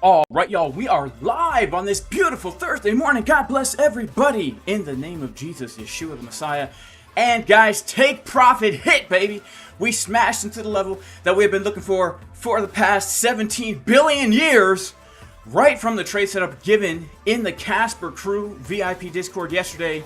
All right, y'all, we are live on this beautiful Thursday morning. God bless everybody in the name of Jesus, Yeshua the Messiah. And guys, take profit hit, baby. We smashed into the level that we have been looking for the past 17 billion years, right from the trade setup given in the Casper Crew VIP Discord yesterday,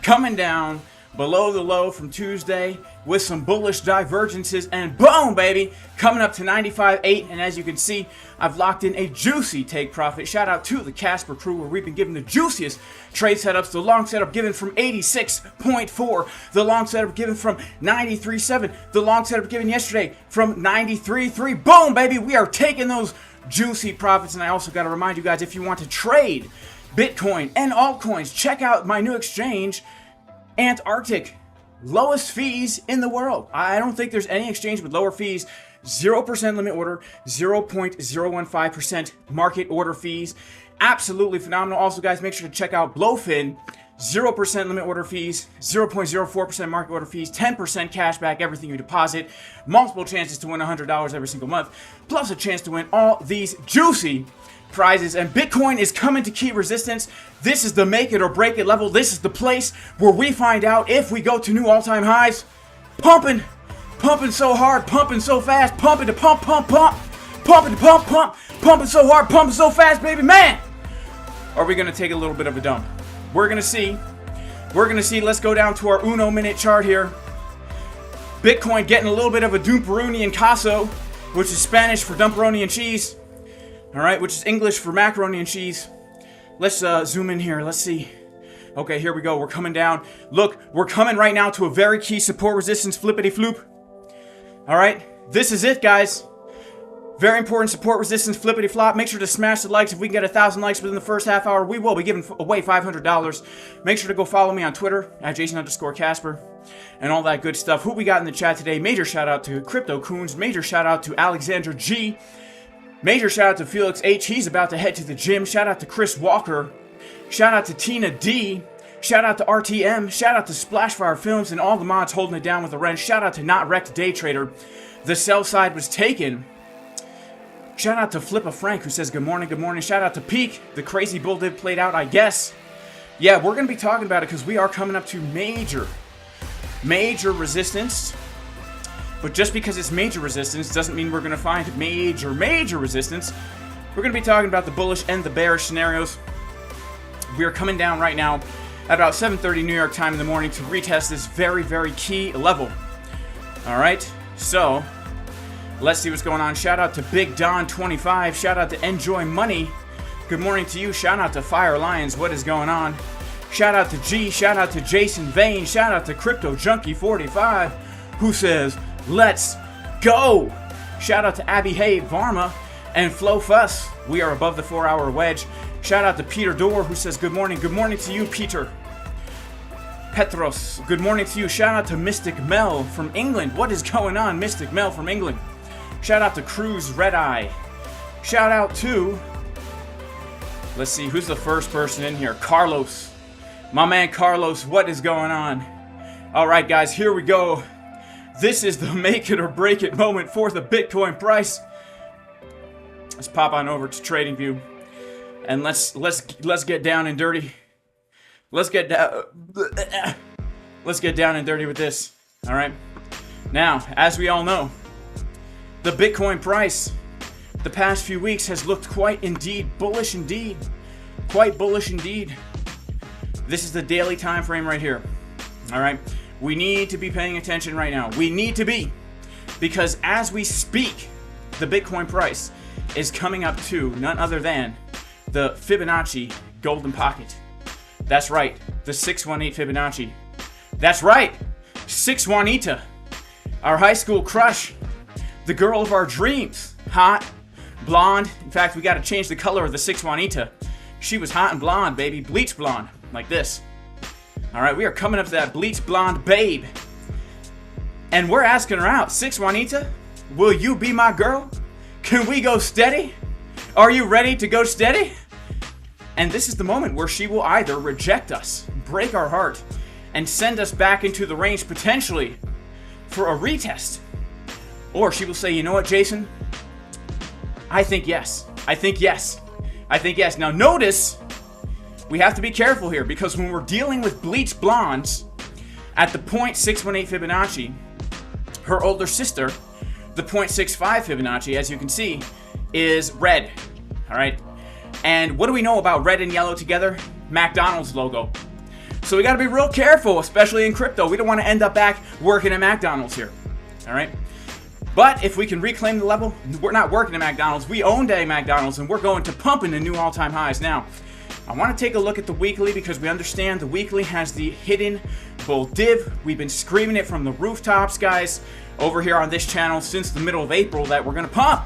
coming down below the low from Tuesday with some bullish divergences, and boom, baby, coming up to 95.8. And as you can see, I've locked in a juicy take profit. Shout out to the Casper Crew, where we've been given the juiciest trade setups. The long setup given from 86.4, the long setup given from 93.7, the long setup given yesterday from 93.3. Boom, baby, we are taking those juicy profits. And I also got to remind you guys, if you want to trade Bitcoin and altcoins, check out my new exchange, ANTARCTIC. Lowest fees in the world. I don't think there's any exchange with lower fees. 0% limit order, 0.015% market order fees. Absolutely phenomenal. Also, guys, make sure to check out BLOFIN. 0% limit order fees, 0.04% market order fees, 10% cash back, everything you deposit, multiple chances to win $100 every single month, plus a chance to win all these juicy prizes. And Bitcoin is coming to key resistance. This is the make it or break it level. This is the place where we find out if we go to new all-time highs. Pumping so hard, pumping so fast, pumping to pump, pumping to pump, pumping so hard, pumping so fast, baby, man. Are we gonna take a little bit of a dump? We're gonna see. Let's go down to our Uno minute chart here. Bitcoin getting a little bit of a dumperoni and caso, which is Spanish for dumperoni and cheese. All right, which is English for macaroni and cheese. Let's zoom in here. Let's see. Okay, here we go. We're coming down. Look, we're coming right now to a very key support resistance flippity floop. All right, this is it, guys. Very important support resistance flippity flop. Make sure to smash the likes. If we can get 1,000 likes within the first half hour, we will be giving away $500. Make sure to go follow me on Twitter at Jason_Casper and all that good stuff. Who we got in the chat today? Major shout out to Crypto Coons. Major shout out to Alexandra G. Major shout out to Felix H. He's about to head to the gym. Shout out to Chris Walker. Shout out to Tina D. Shout out to RTM. Shout out to Splashfire Films and all the mods holding it down with a wrench. Shout out to Not Wrecked Day Trader. The sell side was taken. Shout out to Flippa Frank, who says good morning, good morning. Shout out to Peak. The crazy bull did played out, I guess. Yeah, we're going to be talking about it because we are coming up to major resistance. But just because it's major resistance doesn't mean we're going to find major resistance. We're going to be talking about the bullish and the bearish scenarios. We are coming down right now at about 7:30 New York time in the morning to retest this very key level. All right, so let's see what's going on. Shout out to Big Don 25. Shout out to Enjoy Money. Good morning to you. Shout out to Fire Lions. What is going on? Shout out to G. Shout out to Jason Vane. Shout out to Crypto Junkie 45, who says, let's go. Shout out to Abby Hay, Varma, and Flo Fuss. We are above the 4-hour wedge. Shout out to Peter Dorr, who says good morning. Good morning to you, Peter. Petros, good morning to you. Shout out to Mystic Mel from England. What is going on, Mystic Mel from England? Shout out to Cruz Red Eye. Shout out to, let's see, who's the first person in here? Carlos. My man Carlos, what is going on? All right, guys, here we go. This is the make it or break it moment for the Bitcoin price. Let's pop on over to TradingView and let's get down and dirty. Let's get down and dirty with this. All right. Now, as we all know, the Bitcoin price the past few weeks has looked quite bullish indeed. Quite bullish indeed. This is the daily time frame right here. All right. We need to be paying attention right now. We need to be, because as we speak, the Bitcoin price is coming up to none other than the Fibonacci golden pocket. That's right, the 618 Fibonacci. That's right, 6 Juanita, our high school crush, the girl of our dreams, hot, blonde. In fact, we got to change the color of the 6 Juanita. She was hot and blonde, baby, bleach blonde, like this. All right, we are coming up to that bleach blonde babe. And we're asking her out. 6 Juanita, will you be my girl? Can we go steady? Are you ready to go steady? And this is the moment where she will either reject us, break our heart, and send us back into the range potentially for a retest. Or she will say, you know what, Jason? I think yes. I think yes. I think yes. Now notice, we have to be careful here because when we're dealing with bleached blondes at the 0.618 Fibonacci, her older sister, the 0.65 Fibonacci, as you can see, is red. All right. And what do we know about red and yellow together? McDonald's logo. So we got to be real careful, especially in crypto. We don't want to end up back working at McDonald's here. All right. But if we can reclaim the level, we're not working at McDonald's. We owned a McDonald's and we're going to pump into new all-time highs. Now, I want to take a look at the weekly because we understand the weekly has the hidden bull div. We've been screaming it from the rooftops, guys, over here on this channel since the middle of April that we're going to pump.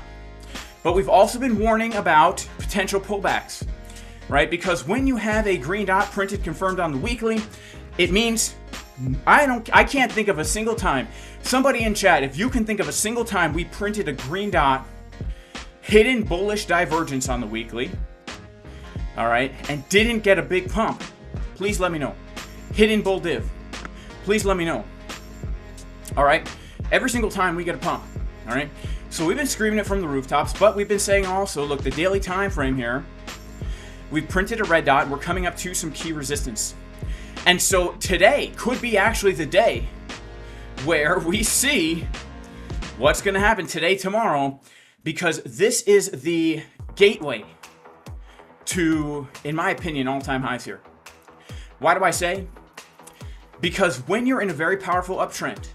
But we've also been warning about potential pullbacks, right? Because when you have a green dot printed confirmed on the weekly, it means I can't think of a single time. Somebody in chat, if you can think of a single time we printed a green dot, hidden bullish divergence on the weekly, all right, and didn't get a big pump, please let me know. Hidden bull div, please let me know. All right, every single time we get a pump, all right. So we've been screaming it from the rooftops, but we've been saying also, look, the daily time frame here, we've printed a red dot. We're coming up to some key resistance. And so today could be actually the day where we see what's going to happen today, tomorrow, because this is the gateway to, in my opinion, all-time highs here. Why do I say? Because when you're in a very powerful uptrend,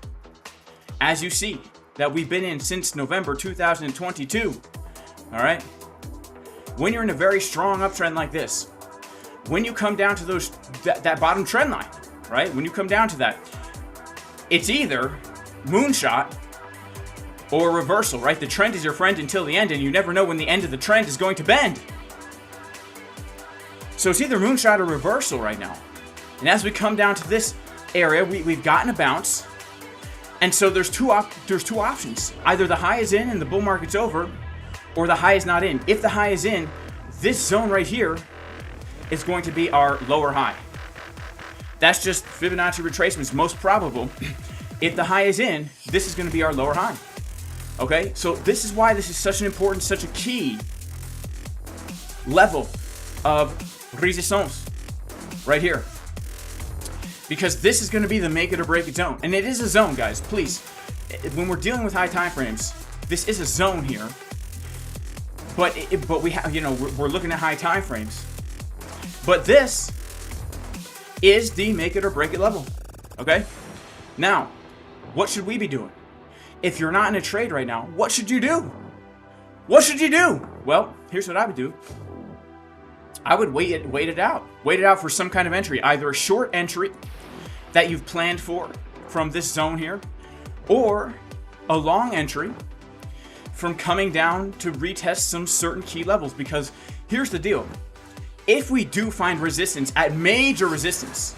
as you see that we've been in since November 2022, all right? When you're in a very strong uptrend like this, when you come down to that bottom trend line, right? When you come down to that, it's either moonshot or reversal, right? The trend is your friend until the end, and you never know when the end of the trend is going to bend. So it's either moonshot or reversal right now. And as we come down to this area, we've gotten a bounce. And so there's two options. Either the high is in and the bull market's over, or the high is not in. If the high is in, this zone right here is going to be our lower high. That's just Fibonacci retracements, most probable. If the high is in, this is going to be our lower high. Okay, so this is why this is such an important, such a key level of resistance right here. Because this is going to be the make it or break it zone. And it is a zone, guys, please. When we're dealing with high time frames, this is a zone here. But we have, you know, we're looking at high time frames. But this is the make it or break it level. Okay? Now, what should we be doing? If you're not in a trade right now, what should you do? What should you do? Well, here's what I would do. I would wait it out. Wait it out for some kind of entry. Either a short entry that you've planned for from this zone here, or a long entry from coming down to retest some certain key levels. Because here's the deal. If we do find resistance at major resistance,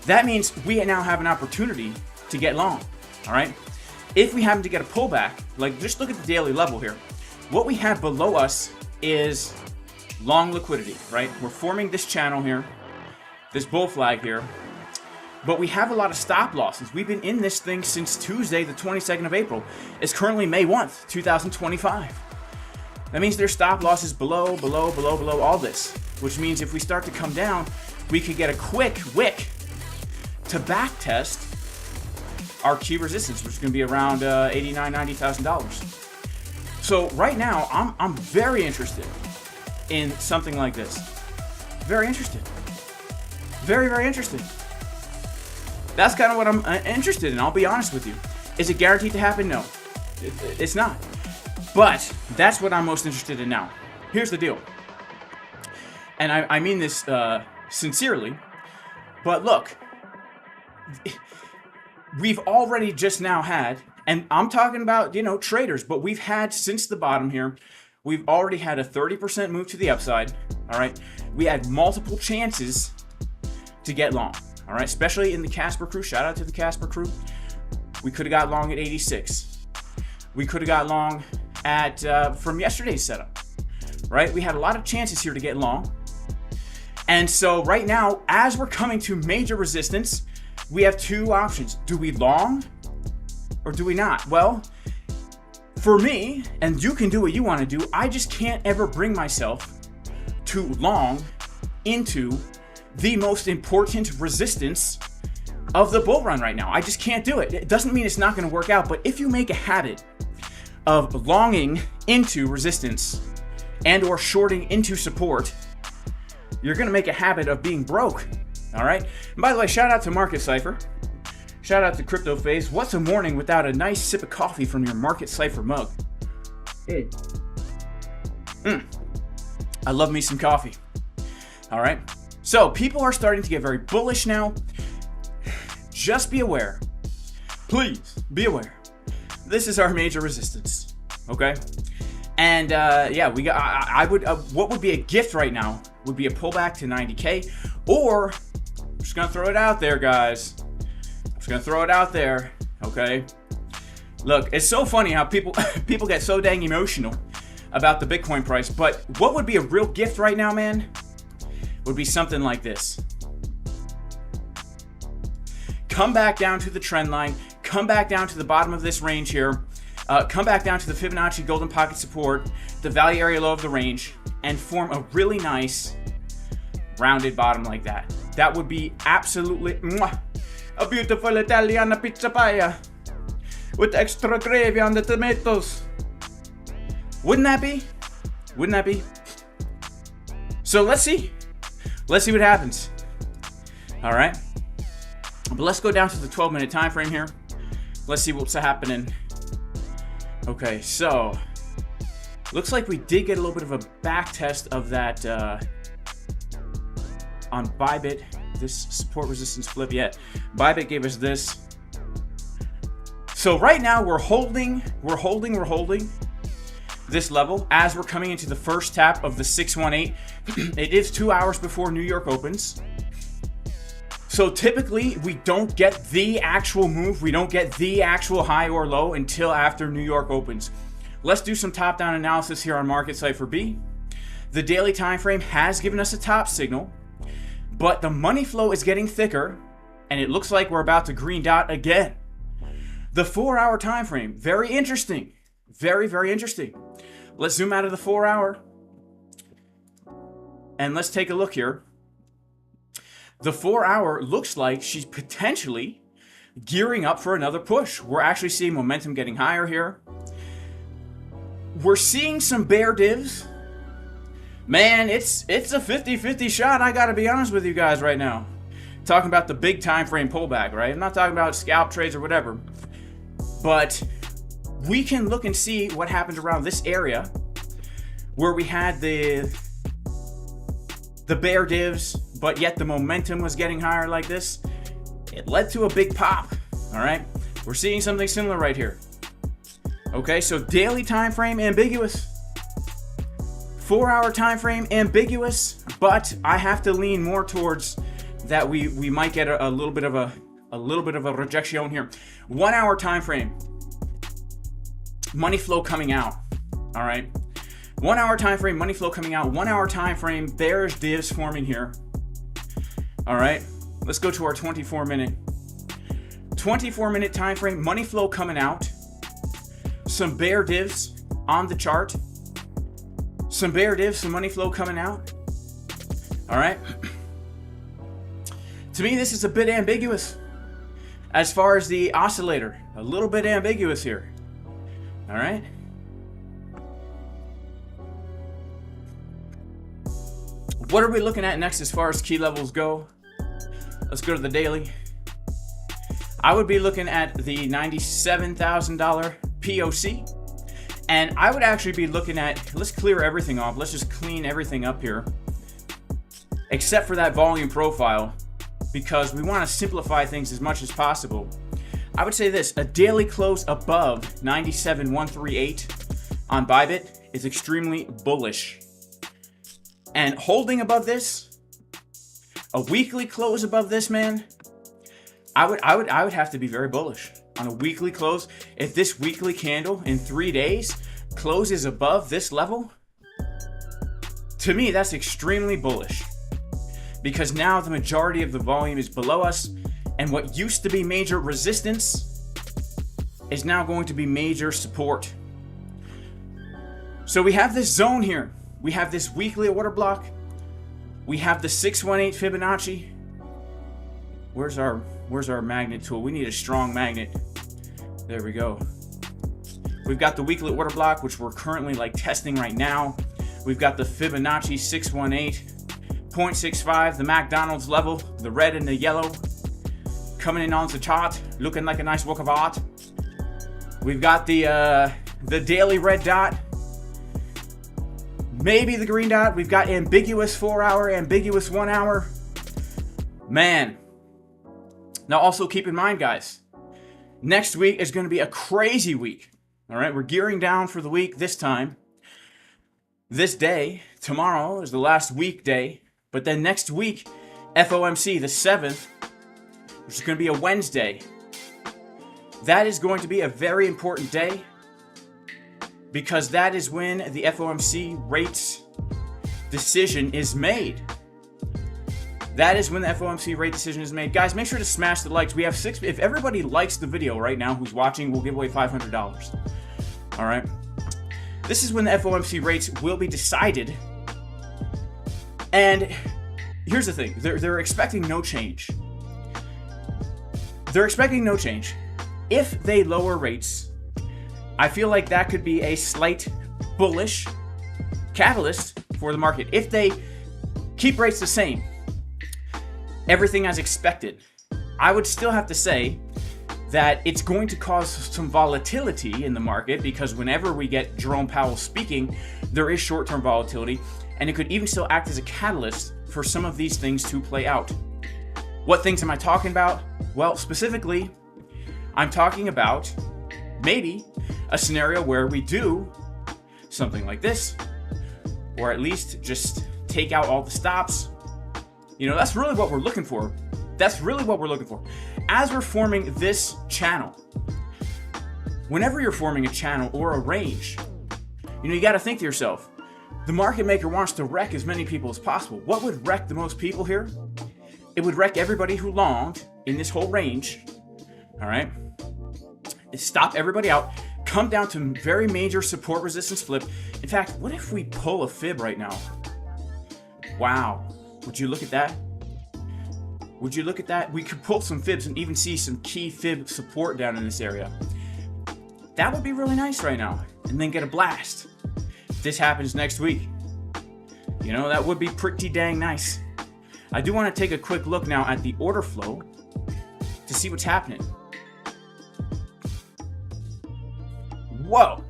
that means we now have an opportunity to get long, all right? If we happen to get a pullback, like just look at the daily level here. What we have below us is long liquidity, right? We're forming this channel here, this bull flag here, but we have a lot of stop losses. We've been in this thing since Tuesday, the 22nd of April. It's currently May 1st, 2025. That means there's stop losses below all this, which means if we start to come down, we could get a quick wick to back test our key resistance, which is going to be around $89,000, $90,000. So right now, I'm very interested in something like this. Very interested. Very, very interested. That's kind of what I'm interested in, I'll be honest with you. Is it guaranteed to happen? No, it's not. But that's what I'm most interested in now. Here's the deal. And I mean this sincerely. But look, we've already just now had, and I'm talking about, you know, traders, but we've had since the bottom here, we've already had a 30% move to the upside. All right. We had multiple chances to get long. All right. Especially in the Casper crew. Shout out to the Casper crew. We could have got long at 86. We could have got long at from yesterday's setup. Right. We had a lot of chances here to get long. And so right now, as we're coming to major resistance, we have two options. Do we long or do we not? Well, For me, and you can do what you want to do, I just can't ever bring myself to long into the most important resistance of the bull run right now. I just can't do it. It doesn't mean it's not going to work out, but if you make a habit of longing into resistance and or shorting into support, you're going to make a habit of being broke. All right. And by the way, shout out to Market Cipher. Shout out to Crypto Phase. What's a morning without a nice sip of coffee from your Market Cipher mug? I love me some coffee. All right. So people are starting to get very bullish now. Just be aware. Please be aware. This is our major resistance. Okay. And yeah, we got. I would. What would be a gift right now would be a pullback to 90K, or I'm just gonna throw it out there, guys. I'm just gonna throw it out there. Okay. Look, it's so funny how people get so dang emotional about the Bitcoin price, but what would be a real gift right now, man, would be something like this. Come back down to the trend line, come back down to the bottom of this range here, come back down to the Fibonacci golden pocket support, the value area low of the range, and form a really nice rounded bottom like that. That would be absolutely a beautiful Italian pizza pie with extra gravy on the tomatoes. Wouldn't that be? Wouldn't that be? So let's see. Let's see what happens. All right. But let's go down to the 12-minute time frame here. Let's see what's happening. Okay, so looks like we did get a little bit of a back test of that on Bybit. This support resistance flip. Yeah, Bybit gave us this. So right now we're holding this level as we're coming into the first tap of the 618. It is 2 hours before New York opens. So typically we don't get the actual move, we don't get the actual high or low until after New York opens. Let's do some top-down analysis here on Market Cipher B. The daily time frame has given us a top signal, but the money flow is getting thicker, and it looks like we're about to green dot again. The 4-hour time frame, very interesting. Very, very interesting. Let's zoom out of the 4-hour, and let's take a look here. The 4-hour looks like she's potentially gearing up for another push. We're actually seeing momentum getting higher here. We're seeing some bear divs. Man, it's a 50-50 shot, I gotta be honest with you guys right now. Talking about the big time frame pullback, right? I'm not talking about scalp trades or whatever. But we can look and see what happened around this area where we had the bear divs, but yet the momentum was getting higher like this. It led to a big pop. All right, we're seeing something similar right here. Okay, so daily time frame ambiguous, 4-hour time frame ambiguous, but I have to lean more towards that we might get a little bit of a rejection here. 1-hour time frame, money flow coming out. All right, 1-hour time frame, money flow coming out. 1-hour time frame, bearish divs forming here. All right, let's go to our 24-minute. 24-minute time frame, money flow coming out. Some bear divs on the chart. Some bear divs, some money flow coming out. All right. To me, this is a bit ambiguous as far as the oscillator. A little bit ambiguous here. All right. What are we looking at next as far as key levels go? Let's go to the daily. I would be looking at the $97,000 POC. And I would actually be looking at, let's clear everything off. Let's just clean everything up here. Except for that volume profile, because we want to simplify things as much as possible. I would say this, a daily close above 97,138 on Bybit is extremely bullish. And holding above this, a weekly close above this, man, I would have to be very bullish on a weekly close. If this weekly candle in 3 days closes above this level, to me that's extremely bullish, because now the majority of the volume is below us, and what used to be major resistance is now going to be major support. So we have this zone here. We have this weekly order block. We have the 618 Fibonacci. Where's our magnet tool? We need a strong magnet. There we go. We've got the weekly order block, which we're currently like testing right now. We've got the Fibonacci 618.65, the McDonald's level, the red and the yellow, coming in on the chart, looking like a nice work of art. We've got the daily red dot, maybe the green dot. We've got ambiguous 4-hour, ambiguous 1 hour. Man. Now also keep in mind, guys, next week is going to be a crazy week. All right, we're gearing down for the week this time. This day, tomorrow, is the last weekday. But then next week, FOMC, the 7th, which is going to be a Wednesday. That is going to be a very important day because that is when the FOMC rates decision is made. That is when the FOMC rate decision is made. Guys, make sure to smash the likes. We have 6. If everybody likes the video right now who's watching, we'll give away $500. All right. This is when the FOMC rates will be decided. And here's the thing. They're expecting no change. They're expecting no change. If they lower rates, I feel like that could be a slight bullish catalyst for the market. If they keep rates the same, everything as expected, I would still have to say that it's going to cause some volatility in the market because whenever we get Jerome Powell speaking, there is short-term volatility, and it could even still act as a catalyst for some of these things to play out. What things am I talking about? Well, specifically, I'm talking about maybe a scenario where we do something like this, or at least just take out all the stops. You know, that's really what we're looking for. That's really what we're looking for. As we're forming this channel, whenever you're forming a channel or a range, you know, you got to think to yourself, the market maker wants to wreck as many people as possible. What would wreck the most people here? It would wreck everybody who longed in this whole range. All right. Stop everybody out. Come down to very major support resistance flip. In fact, what if we pull a fib right now? Wow. Would you look at that? Would you look at that? We could pull some fibs and even see some key fib support down in this area. That would be really nice right now. And then get a blast. If this happens next week, you know, that would be pretty dang nice. I do want to take a quick look now at the order flow to see what's happening. Whoa.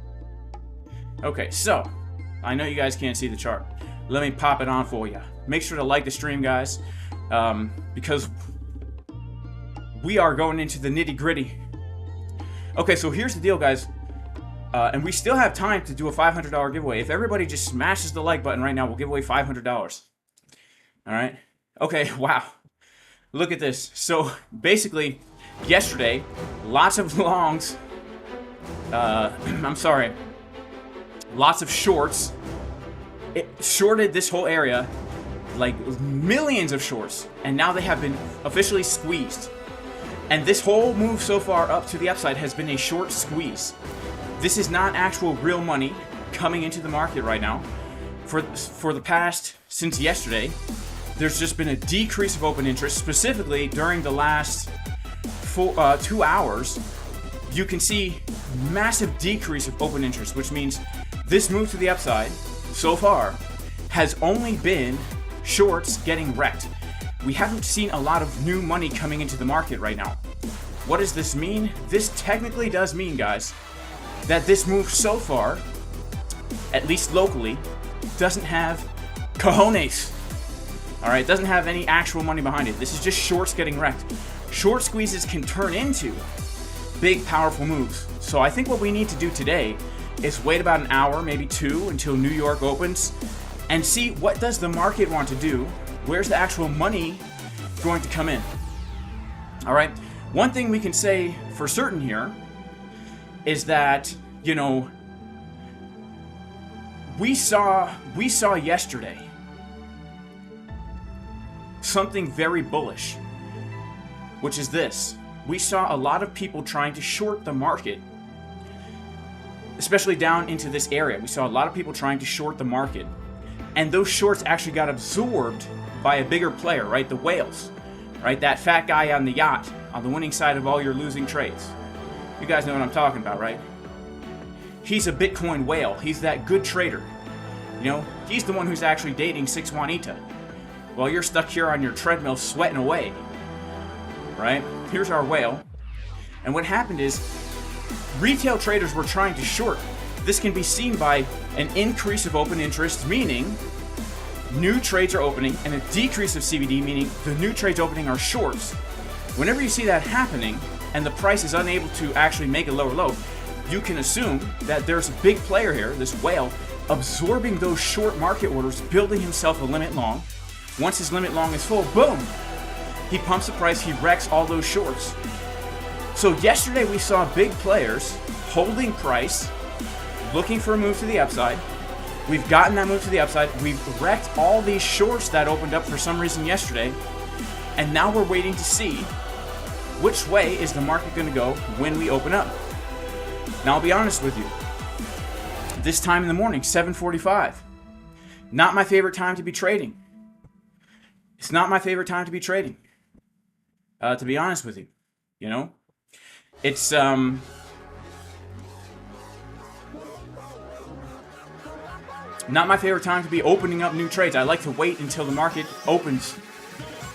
Okay, so I know you guys can't see the chart. Let me pop it on for you. Make sure to like the stream, guys, because we are going into the nitty-gritty. Okay, so here's the deal, guys, and we still have time to do a $500 giveaway. If everybody just smashes the like button right now, we'll give away $500. All right? Okay, wow. Look at this. So basically, yesterday, lots of longs, lots of shorts. It shorted this whole area, like millions of shorts, and now they have been officially squeezed. And this whole move so far up to the upside has been a short squeeze. This is not actual real money coming into the market right now. For the past, since yesterday, there's just been a decrease of open interest, specifically during the last 2 hours. You can see massive decrease of open interest, which means this move to the upside so far has only been shorts getting wrecked. We haven't seen a lot of new money coming into the market right now. What does this mean? This technically does mean, guys, that this move so far, at least locally, doesn't have cojones. All right, doesn't have any actual money behind it. This is just shorts getting wrecked. Short squeezes can turn into big, powerful moves. So I think what we need to do today is wait about an hour, maybe 2, until New York opens and see what does the market want to do. Where's the actual money going to come in? All right. One thing we can say for certain here is that, you know, we saw yesterday something very bullish, which is this. We saw a lot of people trying to short the market. especially down into this area. We saw a lot of people trying to short the market, and those shorts actually got absorbed by a bigger player, right? The whales, right? That fat guy on the yacht, on the winning side of all your losing trades. You guys know what I'm talking about, right? He's a Bitcoin whale. He's that good trader. You know, he's the one who's actually dating 6 Juanita, while you're stuck here on your treadmill sweating away, right? Here's our whale. And what happened is retail traders were trying to short. This can be seen by an increase of open interest, meaning new trades are opening, and a decrease of CBD, meaning the new trades opening are shorts. Whenever you see that happening and the price is unable to actually make a lower low, you can assume that there's a big player here, this whale, absorbing those short market orders, building himself a limit long. Once his limit long is full, boom, he pumps the price, he wrecks all those shorts. So yesterday we saw big players holding price, looking for a move to the upside. We've gotten that move to the upside. We've wrecked all these shorts that opened up for some reason yesterday. And now we're waiting to see which way is the market going to go when we open up. Now I'll be honest with you. This time in the morning, 7:45. Not my favorite time to be trading. It's not my favorite time to be trading. To be honest with you. You know? It's not my favorite time to be opening up new trades. I like to wait until the market opens.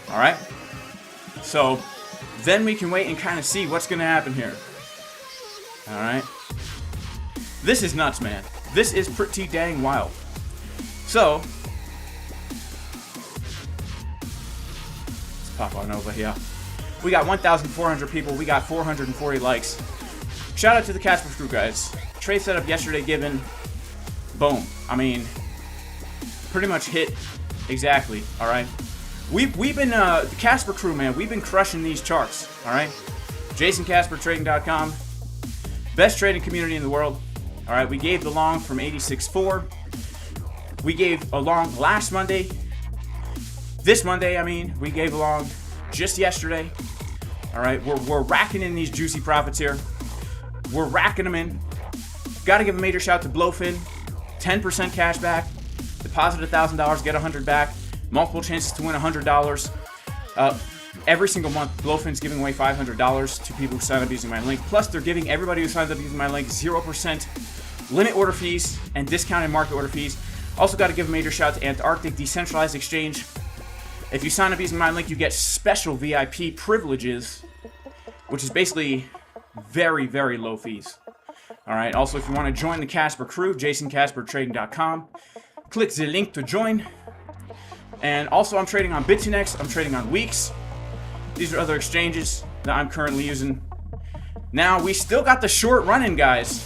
All right? So then we can wait and kind of see what's going to happen here. All right? This is nuts, man. This is pretty dang wild. So let's pop on over here. We got 1,400 people. We got 440 likes. Shout out to the Casper crew, guys. Trade setup yesterday given. Boom. I mean, pretty much hit exactly. All right. We've been the Casper crew, man. We've been crushing these charts. All right. JasonCasperTrading.com, best trading community in the world. All right. We gave the long from 86.4. We gave a long last Monday. This Monday, I mean, we gave a long just yesterday. All right. We're racking in these juicy profits here. We're racking them in. Got to give a major shout to BLOFIN. 10% cash back. Deposit $1,000, get $100 back. Multiple chances to win $100. Every single month, BLOFIN's giving away $500 to people who sign up using my link. Plus, they're giving everybody who signs up using my link 0% limit order fees and discounted market order fees. Also, got to give a major shout to ANTARCTIC Decentralized Exchange. If you sign up using my link, you get special VIP privileges, which is basically very, very low fees. All right. Also, if you want to join the Casper crew, JasonCasperTrading.com. Click the link to join. And also, I'm trading on Bitget. I'm trading on WEEX. These are other exchanges that I'm currently using. Now, we still got the short running, guys.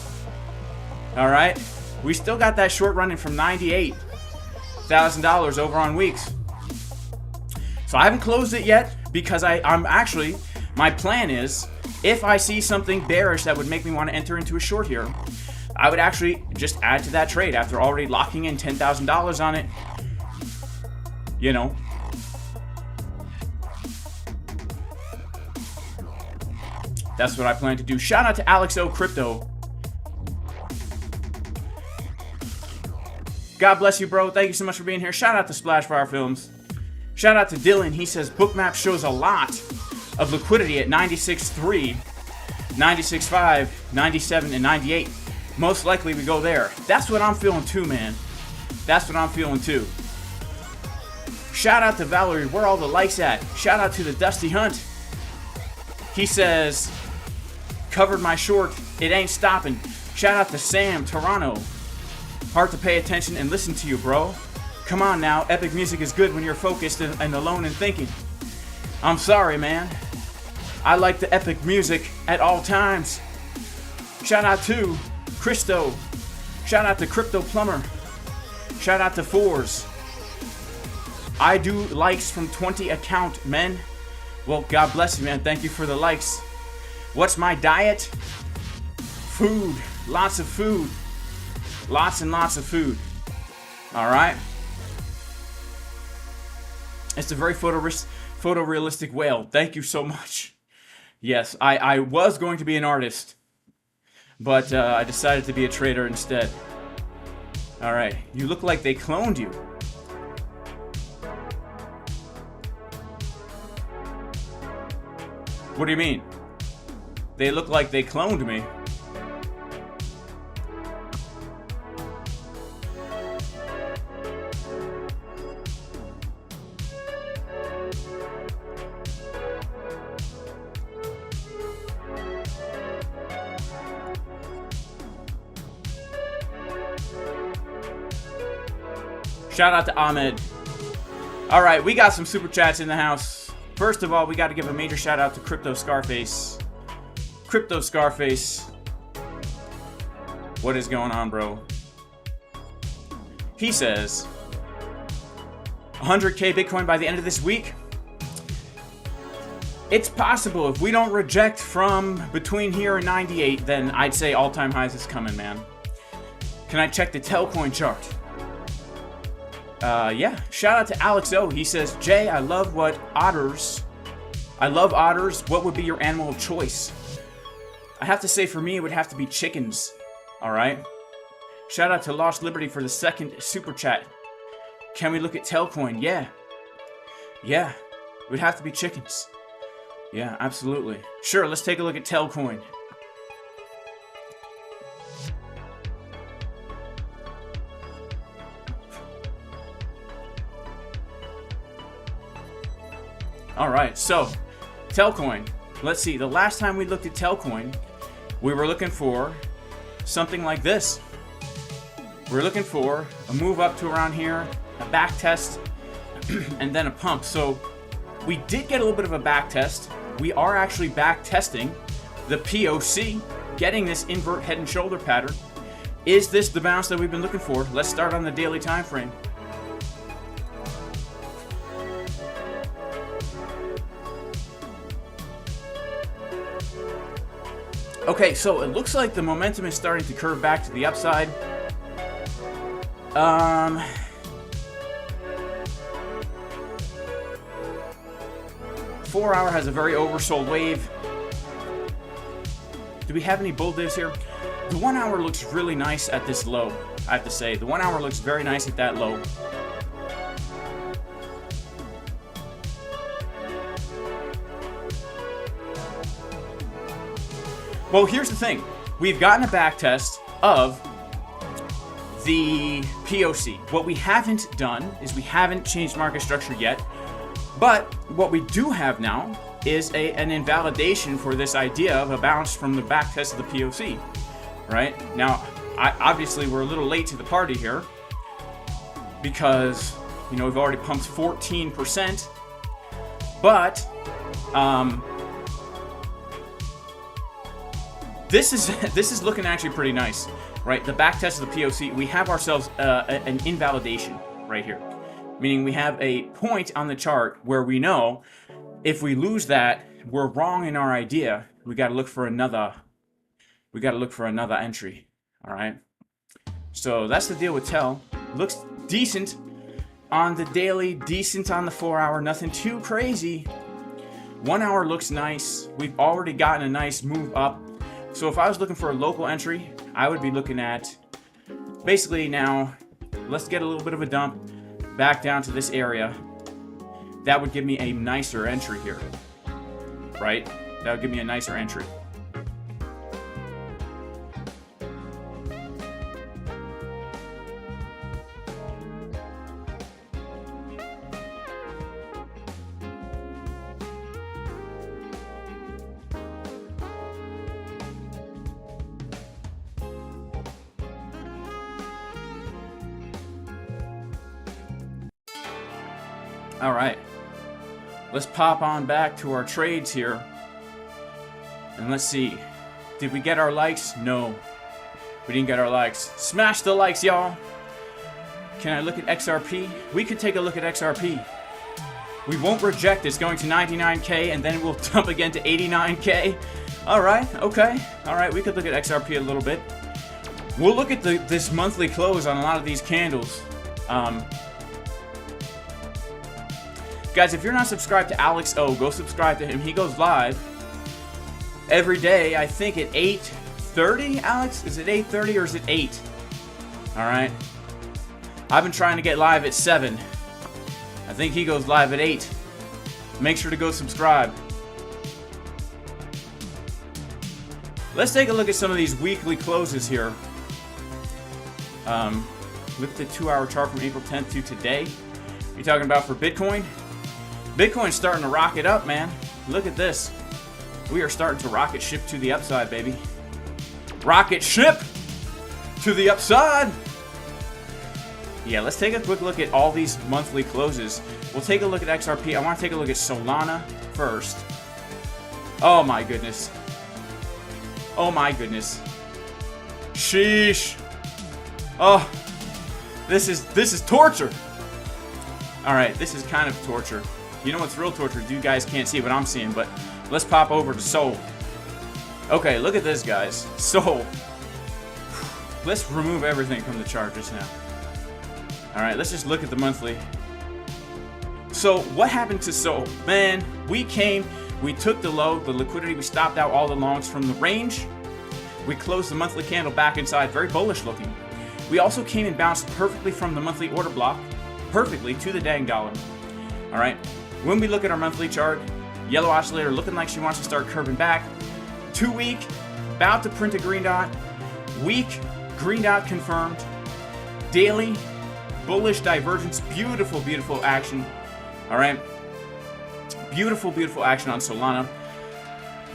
All right. We still got that short running from $98,000 over on WEEX. So I haven't closed it yet because I'm actually, my plan is, if I see something bearish that would make me want to enter into a short here, I would actually just add to that trade after already locking in $10,000 on it. You know. That's what I plan to do. Shout out to Alex O Crypto. God bless you, bro. Thank you so much for being here. Shout out to Splashfire Films. Shout out to Dylan. He says Bookmap shows a lot of liquidity at 96.3, 96.5, 97, and 98. Most likely we go there. That's what I'm feeling too, man. That's what I'm feeling too. Shout out to Valerie. Where are all the likes at? Shout out to the Dusty Hunt. He says, covered my short. It ain't stopping. Shout out to Sam, Toronto. Hard to pay attention and listen to you, bro. Come on now. Epic music is good when you're focused and alone and thinking. I'm sorry, man. I like the epic music at all times. Shout out to Christo. Shout out to Crypto Plumber. Shout out to Fours. I do likes from 20 account, men. Well, God bless you, man. Thank you for the likes. What's my diet? Food. Lots of food. Lots and lots of food. All right. It's a very photorealistic whale. Thank you so much. Yes, I was going to be an artist, but I decided to be a trader instead. All right, you look like they cloned you. What do you mean? They look like they cloned me. Shout out to Ahmed. All right, we got some super chats in the house. First of all, we got to give a major shout out to Crypto Scarface. Crypto Scarface. What is going on, bro? He says 100K Bitcoin by the end of this week. It's possible. If we don't reject from between here and 98, then I'd say all-time highs is coming, man. Can I check the Telcoin chart? Yeah. Shout out to Alex O. He says, Jay, I love otters. What would be your animal of choice? I have to say, for me, it would have to be chickens. All right. Shout out to Lost Liberty for the second super chat. Can we look at Telcoin? Yeah. Yeah. It would have to be chickens. Yeah, absolutely. Sure, let's take a look at Telcoin. All right, so Telcoin. Let's see. The last time we looked at Telcoin, we were looking for something like this. We're looking for a move up to around here, a back test, and then a pump. So we did get a little bit of a back test. We are actually back testing the POC, getting this invert head and shoulder pattern. Is this the bounce that we've been looking for? Let's start on the daily time frame. Okay, so it looks like the momentum is starting to curve back to the upside. 4 hour has a very oversold wave. Do we have any bull divs here? The 1 hour looks really nice at this low, I have to say. The 1 hour looks very nice at that low. Well, here's the thing. We've gotten a back test of the POC. What we haven't done is we haven't changed market structure yet. But what we do have now is an invalidation for this idea of a bounce from the back test of the POC. Right? Now, obviously we're a little late to the party here because, you know, we've already pumped 14%. But this is looking actually pretty nice, right? The back test of the POC, we have ourselves an invalidation right here, meaning we have a point on the chart where we know if we lose that, we're wrong in our idea. We got to look for another. We got to look for another entry. All right. So that's the deal with Tel. Looks decent on the daily, decent on the 4 hour. Nothing too crazy. 1 hour looks nice. We've already gotten a nice move up. So if I was looking for a local entry, I would be looking at basically now, let's get a little bit of a dump back down to this area. That would give me a nicer entry here, right? That would give me a nicer entry. All right, let's pop on back to our trades here. And let's see, did we get our likes? No, we didn't get our likes. Smash the likes, y'all. Can I look at XRP? We could take a look at XRP. We won't reject this going to 99K and then we'll dump again to 89K. All right, okay. All right, we could look at XRP a little bit. We'll look at this monthly close on a lot of these candles. Guys, if you're not subscribed to Alex O, go subscribe to him. He goes live every day, I think at 8:30 8:30, Alex? Is it 8:30 or is it 8? All right. I've been trying to get live at 7. I think he goes live at 8. Make sure to go subscribe. Let's take a look at some of these weekly closes here. Look at the 2-hour chart from April 10th to today. You're talking about for Bitcoin? Bitcoin's starting to rocket up, man. Look at this. We are starting to rocket ship to the upside, baby. Rocket ship to the upside. Yeah, let's take a quick look at all these monthly closes. We'll take a look at XRP. I want to take a look at Solana first. Oh my goodness. Oh my goodness. Sheesh. Oh, this is torture. All right, this is kind of torture. You know what's real torture? You guys can't see what I'm seeing, but let's pop over to Sol. Okay, look at this, guys. Sol. Let's remove everything from the chart just now. All right, let's just look at the monthly. So what happened to Sol? Man, we took the low, the liquidity, we stopped out all the longs from the range. We closed the monthly candle back inside, very bullish looking. We also came and bounced perfectly from the monthly order block, perfectly to the dang dollar. All right, when we look at our monthly chart, yellow oscillator looking like she wants to start curving back. 2 week, about to print a green dot. Week, green dot confirmed. Daily, bullish divergence, beautiful, beautiful action. All right, beautiful, beautiful action on Solana.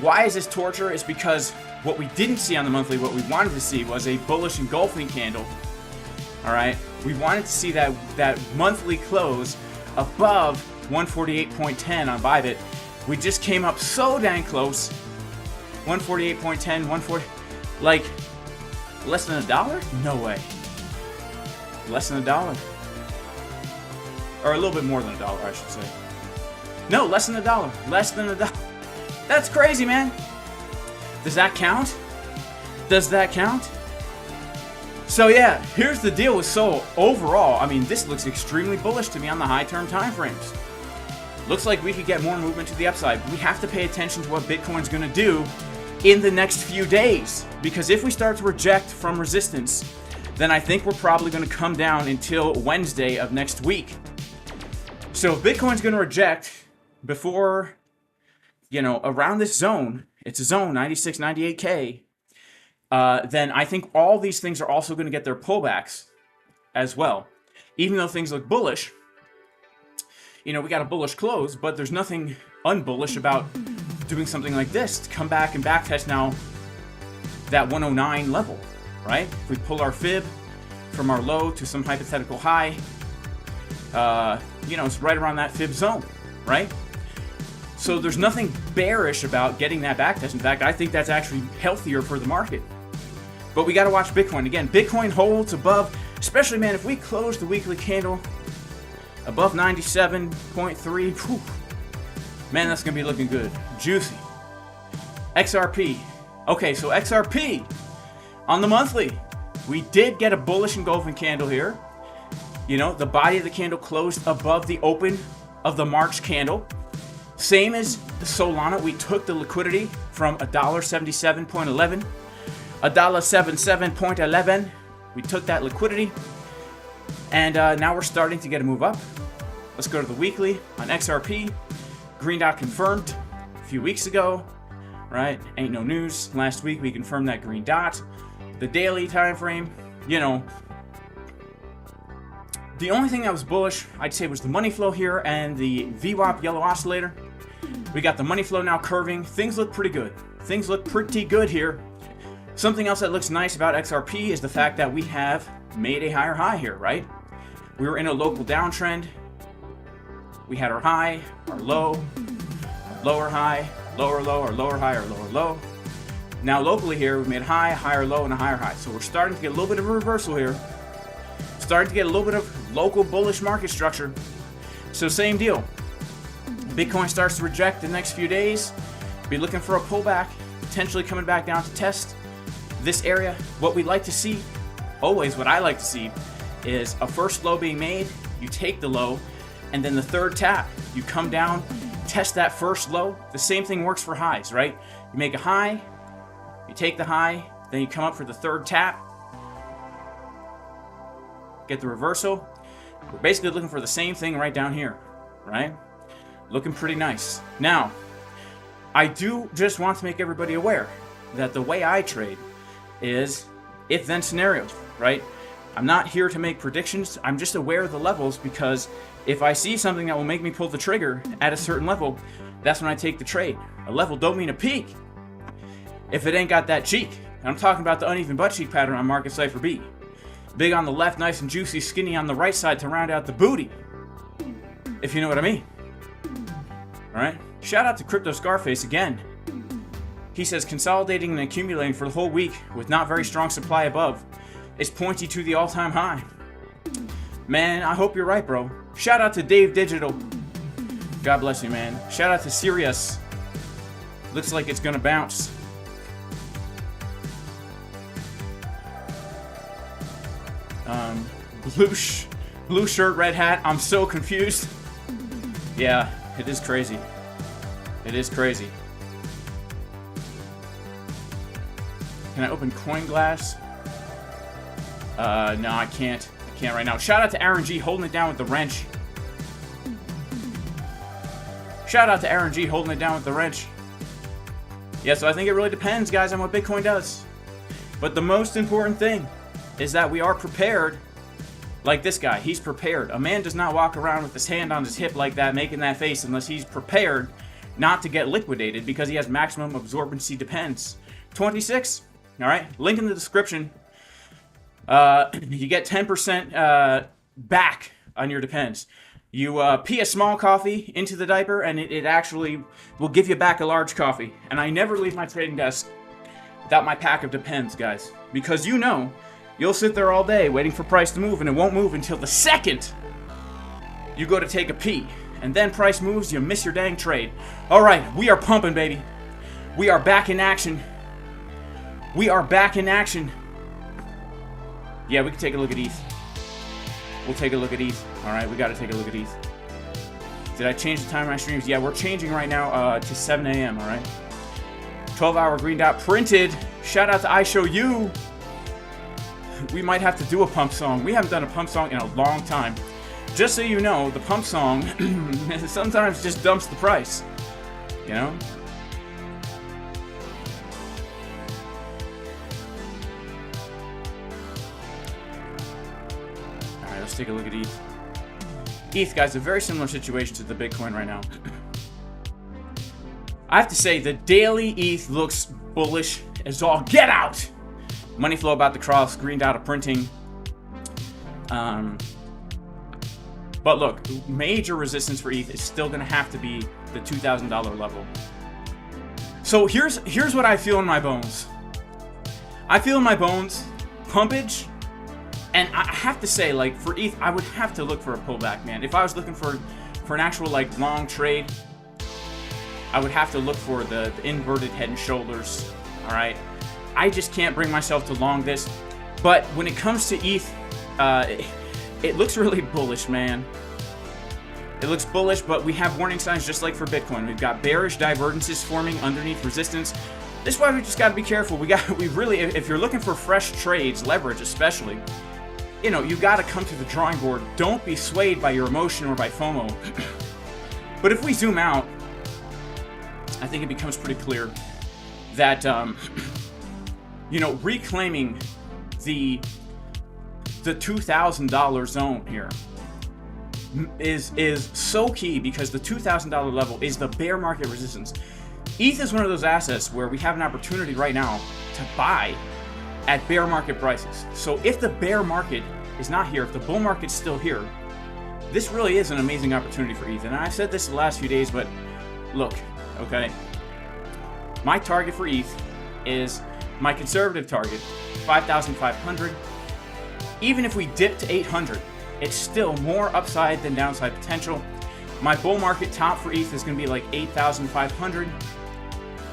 Why is this torture? It's because what we didn't see on the monthly, what we wanted to see was a bullish engulfing candle. All right, we wanted to see that monthly close above 148.10 on Bitget. We just came up so dang close. 148.10, 140, like less than $1? No way. Less than $1. Or a little bit more than $1, I should say. No, less than $1. Less than $1. That's crazy, man. Does that count? Does that count? So yeah, here's the deal with Sol. Overall, I mean, this looks extremely bullish to me on the high-term time frames. Looks like we could get more movement to the upside. We have to pay attention to what Bitcoin's going to do in the next few days. Because if we start to reject from resistance, then I think we're probably going to come down until Wednesday of next week. So if Bitcoin's going to reject before, you know, around this zone, it's a zone, 96, 98K, then I think all these things are also going to get their pullbacks as well. Even though things look bullish, you know, we got a bullish close, but there's nothing unbullish about doing something like this to come back and backtest now that 109 level, right? If we pull our fib from our low to some hypothetical high, you know, it's right around that fib zone, right? So there's nothing bearish about getting that backtest. In fact, I think that's actually healthier for the market. But we got to watch Bitcoin. Again, Bitcoin holds above, especially, man, if we close the weekly candle above 97.3, man, that's going to be looking good. Juicy. XRP. Okay, so XRP on the monthly, we did get a bullish engulfing candle here. You know, the body of the candle closed above the open of the March candle. Same as the Solana, we took the liquidity from $1.77.11, $1.77.11. We took that liquidity, and now we're starting to get a move up. Let's go to the weekly on XRP. Green dot confirmed a few weeks ago, right? Ain't no news. Last week we confirmed that green dot. The daily time frame, you know, the only thing that was bullish, I'd say, was the money flow here and the VWAP yellow oscillator. We got the money flow now curving. Things look pretty good. Things look pretty good here. Something else that looks nice about XRP is the fact that we have made a higher high here, right? We were in a local downtrend. We had our high, our low, our lower high, lower low, our lower high, our lower low. Now locally here, we made a high, higher low, and a higher high. So we're starting to get a little bit of a reversal here. Starting to get a little bit of local bullish market structure. So same deal. Bitcoin starts to reject the next few days. Be looking for a pullback, potentially coming back down to test this area. What we like to see, always what I like to see, is a first low being made. You take the low, and then the third tap, you come down, test that first low. The same thing works for highs, right? You make a high, you take the high, Then you come up for the third tap. Get the reversal. We're basically looking for the same thing right down here, right? Looking pretty nice. Now, I do just want to make everybody aware that the way I trade is if-then scenarios, right? I'm not here to make predictions. I'm just aware of the levels, because if I see something that will make me pull the trigger at a certain level, that's when I take the trade. A level don't mean a peak if it ain't got that cheek. And I'm talking about the uneven butt cheek pattern on market Cipher B. Big on the left, nice and juicy, skinny on the right side to round out the booty, if you know what I mean. All right. Shout out to Crypto Scarface again. He says consolidating and accumulating for the whole week with not very strong supply above is pointy to the all-time high. Man, I hope you're right, bro. Shout out to Dave Digital. God bless you, man. Shout out to Sirius. Looks like it's gonna bounce. Blue shirt, red hat. I'm so confused. Yeah, it is crazy. It is crazy. Can I open CoinGlass? No, I can't. I can't right now. Shout out to Aaron G holding it down with the wrench. Shout out to Aaron G holding it down with the wrench. Yeah, so I think it really depends, guys, on what Bitcoin does. But the most important thing is that we are prepared. Like this guy, he's prepared. A man does not walk around with his hand on his hip like that, making that face, unless he's prepared not to get liquidated because he has maximum absorbency depends. 26, all right? Link in the description. You get 10% back on your depends. You pee a small coffee into the diaper, and it actually will give you back a large coffee. And I never leave my trading desk without my pack of depends, guys. Because you know, you'll sit there all day waiting for price to move, and it won't move until the second you go to take a pee. And then price moves, you miss your dang trade. All right, we are pumping, baby. We are back in action. We are back in action. Yeah, we can take a look at ETH. We'll take a look at ETH. All right, we got to take a look at ETH. Did I change the time of my streams? Yeah, we're changing right now to 7 a.m., all right? 12-hour green dot printed. Shout out to I Show You. We might have to do a pump song. We haven't done a pump song in a long time. Just so you know, the pump song sometimes just dumps the price. You know? Alright, let's take a look at ETH. ETH, guys, a very similar situation to the Bitcoin right now. I have to say, the daily ETH looks bullish as all get out. Money flow about to cross, green dot of printing. But look, major resistance for ETH is still going to have to be the $2,000 level. So here's what I feel in my bones. I feel in my bones pumpage, and I have to say, like, for ETH, I would have to look for a pullback, man. If I was looking for an actual, like, long trade, I would have to look for the inverted head and shoulders, all right? I just can't bring myself to long this. But when it comes to ETH, it looks really bullish, man. It looks bullish, but we have warning signs just like for Bitcoin. We've got bearish divergences forming underneath resistance. This is why we just got to be careful. We really, if you're looking for fresh trades, leverage especially, you know, you got to come to the drawing board. Don't be swayed by your emotion or by FOMO. But if we zoom out, I think it becomes pretty clear that, you know, reclaiming the $2,000 zone here is so key, because the $2,000 level is the bear market resistance. ETH is one of those assets where we have an opportunity right now to buy at bear market prices. So if the bear market is not here, if the bull market's still here, this really is an amazing opportunity for ETH. And I said this the last few days, but look, okay, my target for ETH is my conservative target, 5,500. Even if we dip to 800, it's still more upside than downside potential. My bull market top for ETH is going to be like 8,500.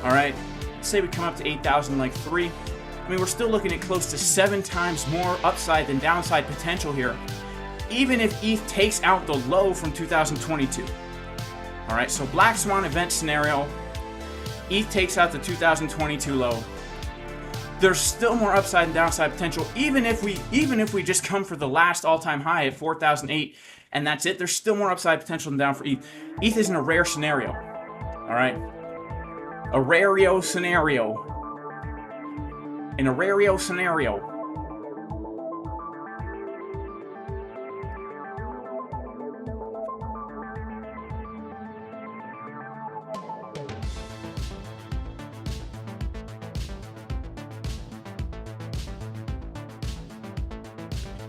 All right, let's say we come up to 8,000 like 3. I mean, we're still looking at close to 7 times more upside than downside potential here, even if ETH takes out the low from 2022. All right, so black swan event scenario, ETH takes out the 2022 low. there's still more upside and downside potential. Even if we just come for the last all-time high at 4,008 and that's it, there's still more upside potential than down for ETH. ETH is in a rare scenario. All right, a rario scenario. In a rario scenario.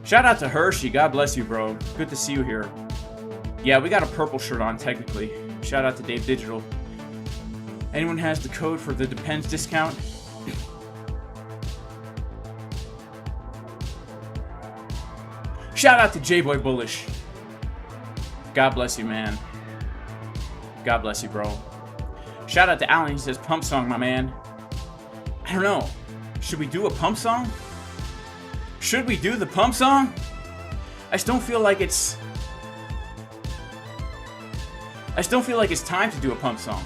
Shout out to Hershey. God bless you, bro. Good to see you here. Yeah, we got a purple shirt on, technically. Shout out to Dave Digital. Anyone has the code for the Depends discount? Shout out to J-Boy Bullish. God bless you, man. God bless you, bro. Shout out to Alan. He says, pump song, my man. I don't know. Should we do a pump song? Should we do the pump song? I just don't feel like it's time to do a pump song.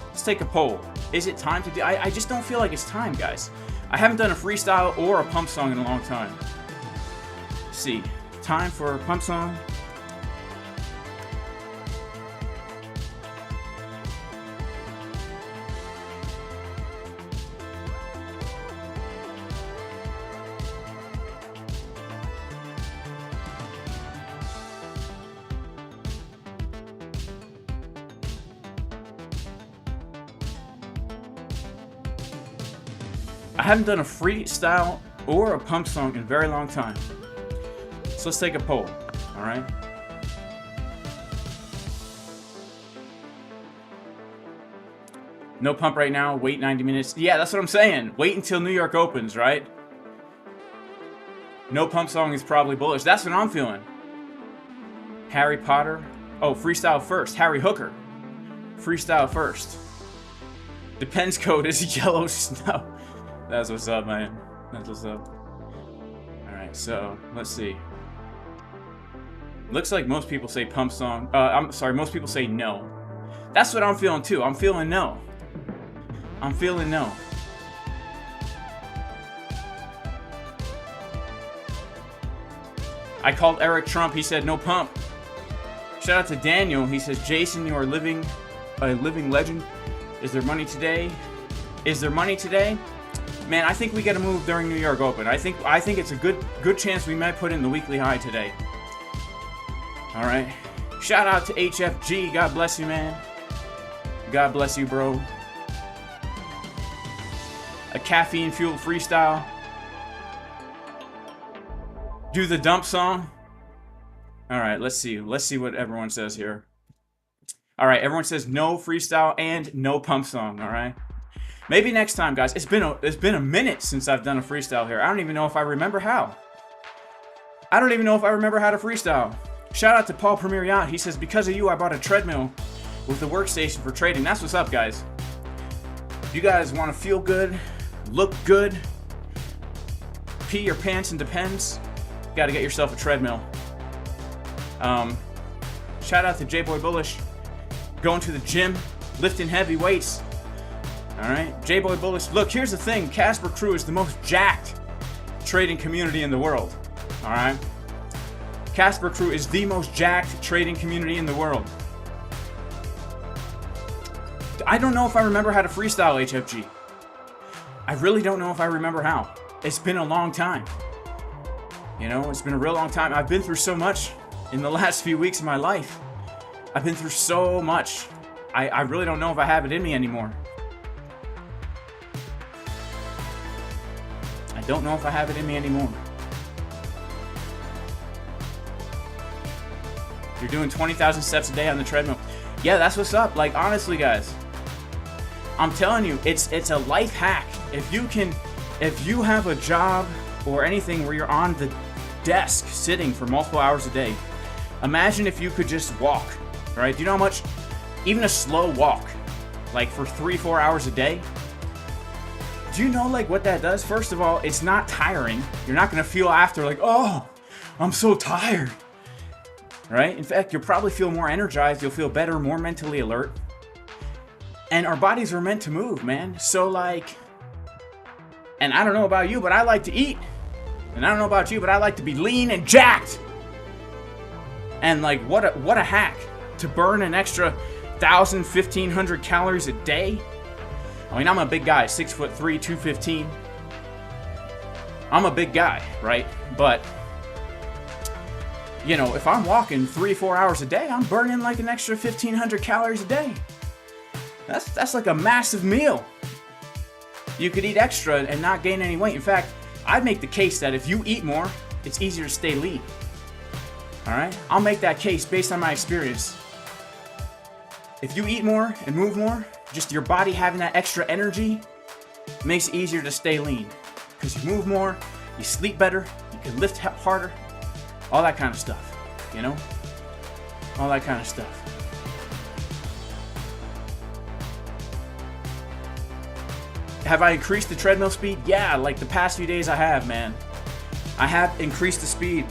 Let's take a poll. Is it time to do? I just don't feel like it's time, guys. I haven't done a freestyle or a pump song in a long time. Let's see. Time for a pump song. I haven't done a freestyle or a pump song in a very long time. So let's take a poll, all right? No pump right now, wait 90 minutes. Yeah, that's what I'm saying. Wait until New York opens, right? No pump song is probably bullish. That's what I'm feeling. Harry Potter. Oh, freestyle first. Harry Hooker. Freestyle first. Depends code is yellow snow. That's what's up, man. That's what's up. Alright, so, let's see. Looks like most people say pump song. I'm sorry, most people say no. That's what I'm feeling, too. I'm feeling no. I'm feeling no. I called Eric Trump. He said no pump. Shout out to Daniel. He says, Jason, you are a living legend. Is there money today? Is there money today? Man, I think we got to move during New York Open. I think it's a good chance we might put in the weekly high today. All right. Shout out to HFG. God bless you, man. God bless you, bro. A caffeine-fueled freestyle. Do the dump song. All right, let's see. Let's see what everyone says here. All right, everyone says no freestyle and no pump song, all right? Maybe next time, guys. It's been a minute since I've done a freestyle here. I don't even know if I remember how. I don't even know if I remember how to freestyle. Shout out to Paul Premier Yacht. He says, because of you, I bought a treadmill with a workstation for trading. That's what's up, guys. If you guys want to feel good, look good, pee your pants and depends, you got to get yourself a treadmill. Shout out to J-Boy Bullish. Going to the gym, lifting heavy weights. All right, J-Boy Bullish. Look, here's the thing. Casper Crew is the most jacked trading community in the world. All right. Casper Crew is the most jacked trading community in the world. I don't know if I remember how to freestyle HFG. I really don't know if I remember how. It's been a long time. You know, it's been a real long time. I've been through so much in the last few weeks of my life. I've been through so much. I really don't know if I have it in me anymore. I don't know if I have it in me anymore. You're doing 20,000 steps a day on the treadmill. Yeah, that's what's up. Like, honestly, guys, I'm telling you, it's a life hack. If you have a job or anything where you're on the desk sitting for multiple hours a day, imagine if you could just walk, right? Do you know how much, even a slow walk, like for 3-4 hours a day, do you know like what that does? First of all, it's not tiring. You're not going to feel after like, oh, I'm so tired, right? In fact, you'll probably feel more energized. You'll feel better, more mentally alert. And our bodies are meant to move, man. So like, And I don't know about you, but I like to eat. And I don't know about you, but I like to be lean and jacked. And like, what a hack to burn an extra 1,000, 1,500 calories a day. I mean, I'm a big guy, 6'3", 215. I'm a big guy, right? But, you know, if I'm walking 3-4 hours a day, I'm burning like an extra 1,500 calories a day. That's like a massive meal. You could eat extra and not gain any weight. In fact, I'd make the case that if you eat more, it's easier to stay lean. All right? I'll make that case based on my experience. If you eat more and move more, just your body having that extra energy makes it easier to stay lean. Because you move more, you sleep better, you can lift harder, all that kind of stuff, you know? All that kind of stuff. Have I increased the treadmill speed? Yeah, like the past few days I have, man. I have increased the speed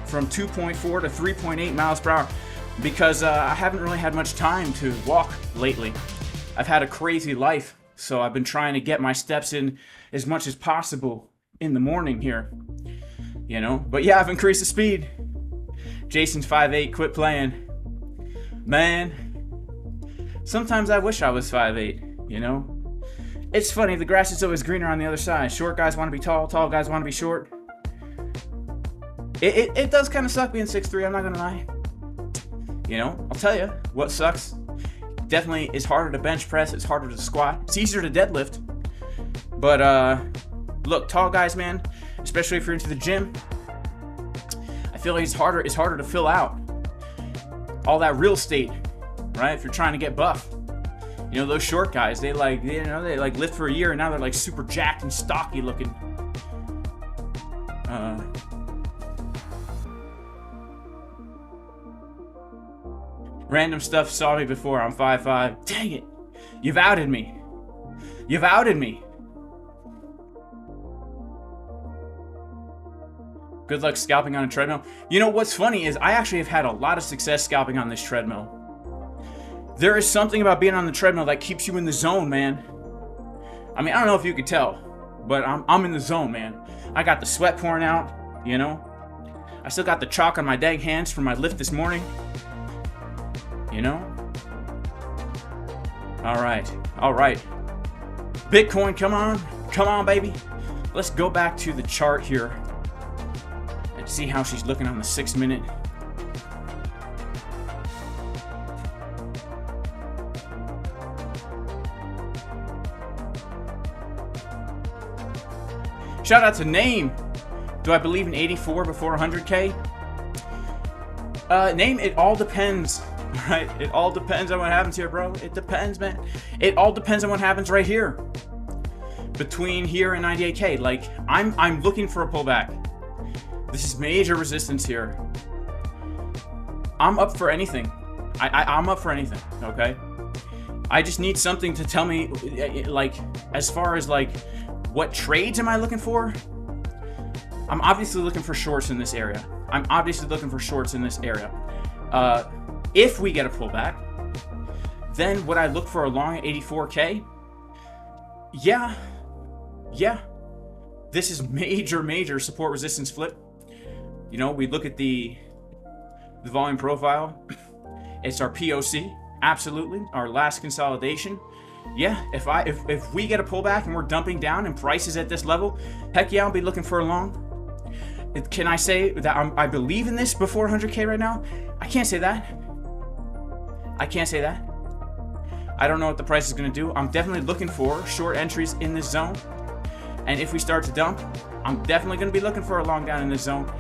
from 2.4 to 3.8 miles per hour because I haven't really had much time to walk lately. I've had a crazy life, so I've been trying to get my steps in as much as possible in the morning here, you know? But yeah, I've increased the speed. Jason's 5'8", quit playing. Man, sometimes I wish I was 5'8", you know? It's funny, the grass is always greener on the other side. Short guys want to be tall, tall guys want to be short. It does kind of suck being 6'3", I'm not gonna lie. You know, I'll tell you what sucks. Definitely it's harder to bench press, it's harder to squat, it's easier to deadlift. But look, tall guys, man, especially if you're into the gym, I feel like it's harder to fill out all that real estate, right? If you're trying to get buff. You know, those short guys, they lift for a year and now they're like super jacked and stocky looking. Random stuff saw me before. I'm 5'5". Dang it. You've outed me. You've outed me. Good luck scalping on a treadmill. You know what's funny is I actually have had a lot of success scalping on this treadmill. There is something about being on the treadmill that keeps you in the zone, man. I mean, I don't know if you could tell, but I'm in the zone, man. I got the sweat pouring out, you know. I still got the chalk on my dang hands from my lift this morning. You know? All right. Bitcoin, come on, baby. Let's go back to the chart here and see how she's looking on the 6-minute. Shout out to Name. Do I believe in 84 before 100K? Name, it all depends. Right? It all depends on what happens here, bro. It depends, man. It all depends on what happens right here. Between here and 98K. Like, I'm looking for a pullback. This is major resistance here. I'm up for anything. I'm up for anything, okay? I just need something to tell me, like, as far as, like, what trades am I looking for? I'm obviously looking for shorts in this area. If we get a pullback, then would I look for a long at 84K? Yeah. This is major support resistance flip. You know, we look at the volume profile. It's our POC, absolutely. Our last consolidation. Yeah, if we get a pullback and we're dumping down and prices at this level, heck yeah, I'll be looking for a long. Can I say that I believe in this before 100K right now? I can't say that. I don't know what the price is going to do. I'm definitely looking for short entries in this zone. And if we start to dump, I'm definitely going to be looking for a long down in this zone.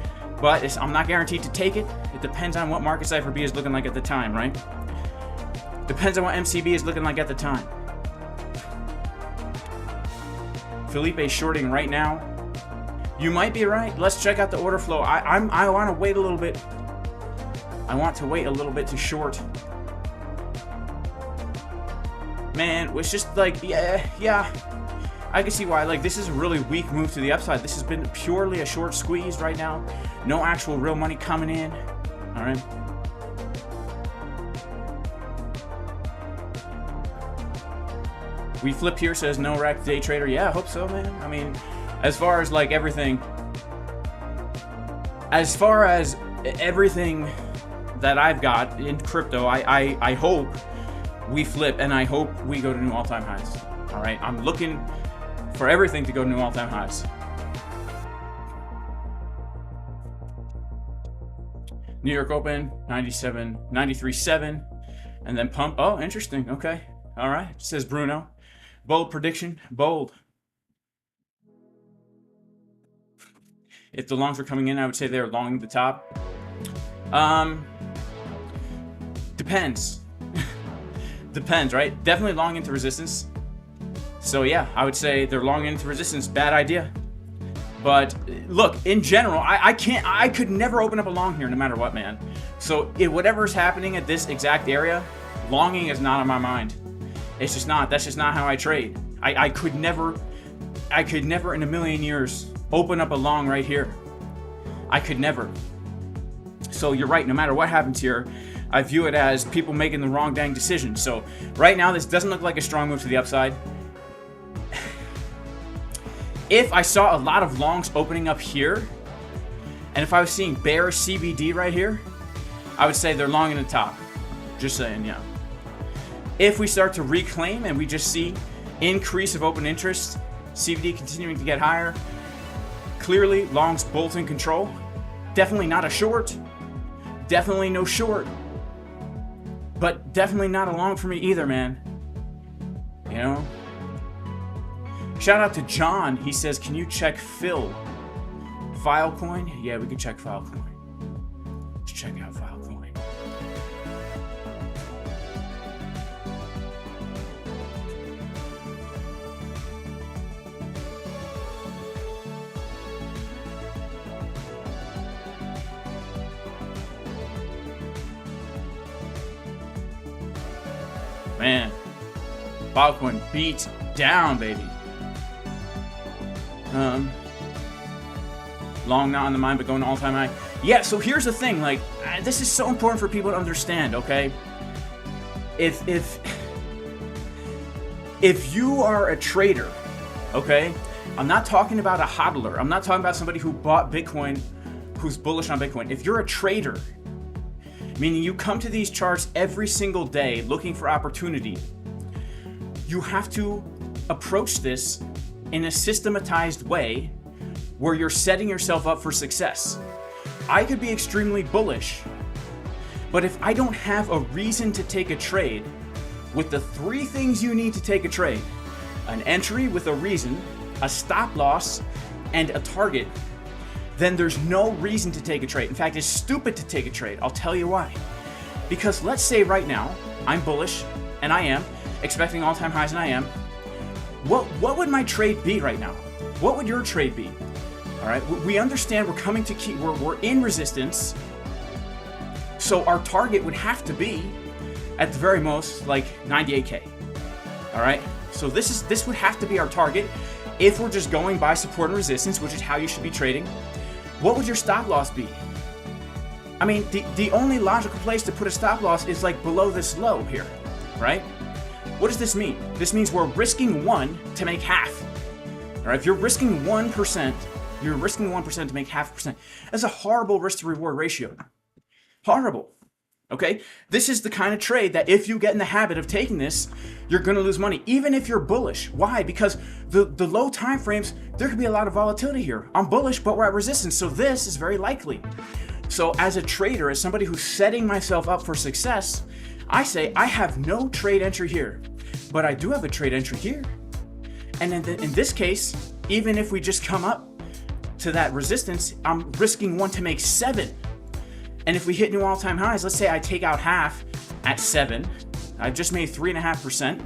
But I'm not guaranteed to take it. It depends on what market Cipher B is looking like at the time, right? Depends on what MCB is looking like at the time. Felipe's shorting right now. You might be right. Let's check out the order flow. I want to wait a little bit. I want to wait a little bit to short. Man, it's just like, yeah. I can see why. Like, this is a really weak move to the upside. This has been purely a short squeeze right now. No actual real money coming in. All right. We flip here, says no rack day trader. Yeah, I hope so, man. I mean, as far as like everything, that I've got in crypto, I hope we flip, and I hope we go to new all-time highs. All right, I'm looking for everything to go to new all-time highs. New York Open 93.7, and then pump. Oh, interesting. Okay, all right. Says Bruno. Bold prediction. Bold. If the longs were coming in, I would say they're long the top. Depends. Depends, right? Definitely long into resistance. So yeah, I would say they're long into resistance. Bad idea. But look, in general, I could never open up a long here no matter what, man. So whatever's happening at this exact area, longing is not on my mind. It's just not. That's just not how I trade. I could never in a million years open up a long right here. I could never. So you're right, no matter what happens here, I view it as people making the wrong dang decision. So right now, this doesn't look like a strong move to the upside. If I saw a lot of longs opening up here, and if I was seeing bearish CBD right here, I would say they're long in the top. Just saying, yeah. If we start to reclaim and we just see increase of open interest, CBD continuing to get higher, clearly longs bolt in control. Definitely not a short. Definitely no short. But definitely not a long for me either, man. You know? Shout out to John. He says, can you check Phil? Filecoin? Yeah, we can check Filecoin. Let's check out Filecoin. Man, Altcoin beat down, baby. Long not on the mind, but going to all-time high. Yeah, so here's the thing. Like, this is so important for people to understand. Okay, if you are a trader, okay, I'm not talking about a hodler. I'm not talking about somebody who bought Bitcoin, who's bullish on Bitcoin. If you're a trader, meaning you come to these charts every single day looking for opportunity, you have to approach this in a systematized way where you're setting yourself up for success. I could be extremely bullish, but if I don't have a reason to take a trade with the three things you need to take a trade, an entry with a reason, a stop loss, and a target, then there's no reason to take a trade. In fact, it's stupid to take a trade. I'll tell you why. Because let's say right now, I'm bullish, and I am, expecting all-time highs, and I am. What would my trade be right now? What would your trade be? All right, we understand we're coming to keep, we're in resistance. So our target would have to be, at the very most, like 98K. All right, so this would have to be our target if we're just going by support and resistance, which is how you should be trading. What would your stop loss be? I mean, the only logical place to put a stop loss is like below this low here, right? What does this mean? This means we're risking 1 to make half. All right, if you're risking 1%, you're risking 1% to make 0.5%. That's a horrible risk to reward ratio. Horrible. Okay? This is the kind of trade that if you get in the habit of taking this, you're going to lose money, even if you're bullish. Why? Because the low time frames, there could be a lot of volatility here. I'm bullish, but we're at resistance, so this is very likely. So as a trader, as somebody who's setting myself up for success, I say I have no trade entry here, but I do have a trade entry here. And in this case, even if we just come up to that resistance, I'm risking 1 to make 7. And if we hit new all-time highs, let's say I take out half at 7, I just made 3.5%,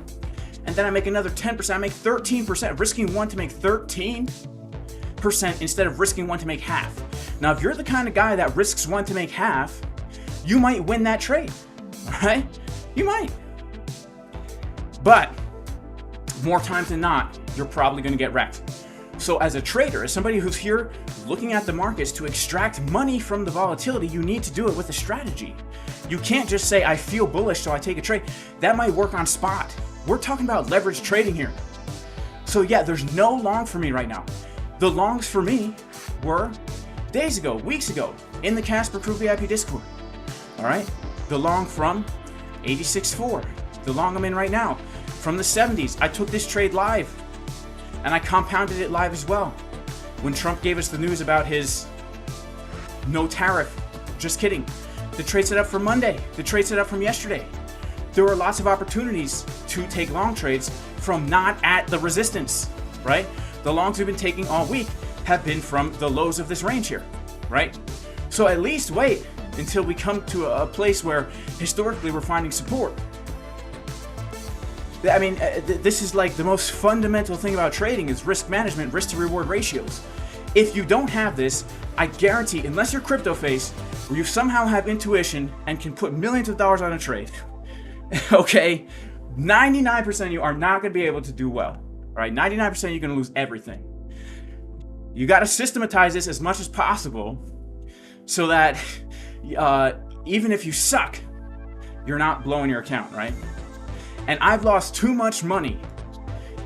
and then I make another 10%, I make 13%, risking 1 to make 13% instead of risking 1 to make half. Now, if you're the kind of guy that risks 1 to make half, you might win that trade, all right? You might. But more times than not, you're probably going to get wrecked. So as a trader, as somebody who's here looking at the markets to extract money from the volatility, you need to do it with a strategy. You can't just say, I feel bullish, so I take a trade. That might work on spot, We're talking about leverage trading here. So yeah, there's no long for me right now. The longs for me were days ago, weeks ago, in the Casper Crew VIP Discord. All right, the long from 86.4, the long I'm in right now, from the 70s. I took this trade live, and I compounded it live as well. When Trump gave us the news about his no tariff, just kidding. The trade set up for Monday, the trade set up from yesterday. There were lots of opportunities to take long trades from not at the resistance, right? The longs we've been taking all week have been from the lows of this range here, right? So at least wait until we come to a place where historically we're finding support. I mean, this is like the most fundamental thing about trading is risk management, risk to reward ratios. If you don't have this, I guarantee, unless you're crypto face, where you somehow have intuition and can put millions of dollars on a trade, okay, 99% of you are not going to be able to do well. All right, 99% you're going to lose everything. You got to systematize this as much as possible so that even if you suck, you're not blowing your account, right? And I've lost too much money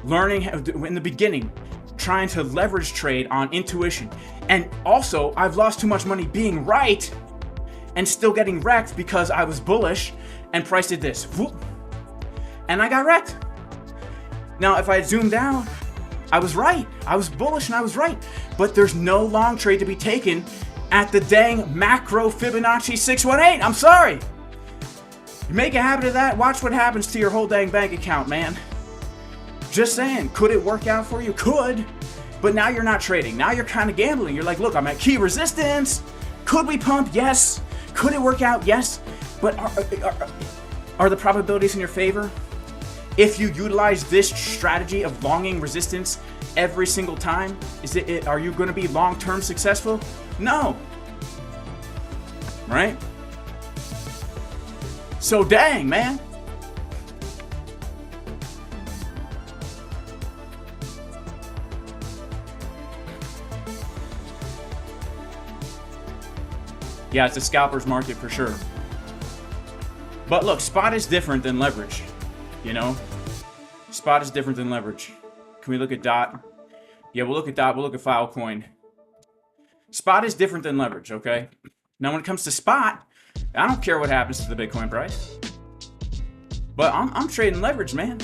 learning in the beginning, trying to leverage trade on intuition. And also, I've lost too much money being right and still getting wrecked because I was bullish and price did this. Whoop, and I got wrecked. Now, if I had zoomed out, I was right. I was bullish and I was right. But there's no long trade to be taken at the dang macro Fibonacci 618. I'm sorry. You make a habit of that, watch what happens to your whole dang bank account, man. Just saying, could it work out for you? Could. But now you're not trading. Now you're kind of gambling. You're like, look, I'm at key resistance. Could we pump? Yes. Could it work out? Yes. But are the probabilities in your favor? If you utilize this strategy of longing resistance every single time, are you going to be long-term successful? No. Right? So dang, man. Yeah, it's a scalper's market for sure. But look, spot is different than leverage, you know? Spot is different than leverage. Can we look at DOT? Yeah, we'll look at DOT, we'll look at Filecoin. Spot is different than leverage, okay? Now when it comes to spot, I don't care what happens to the Bitcoin price. But I'm trading leverage, man.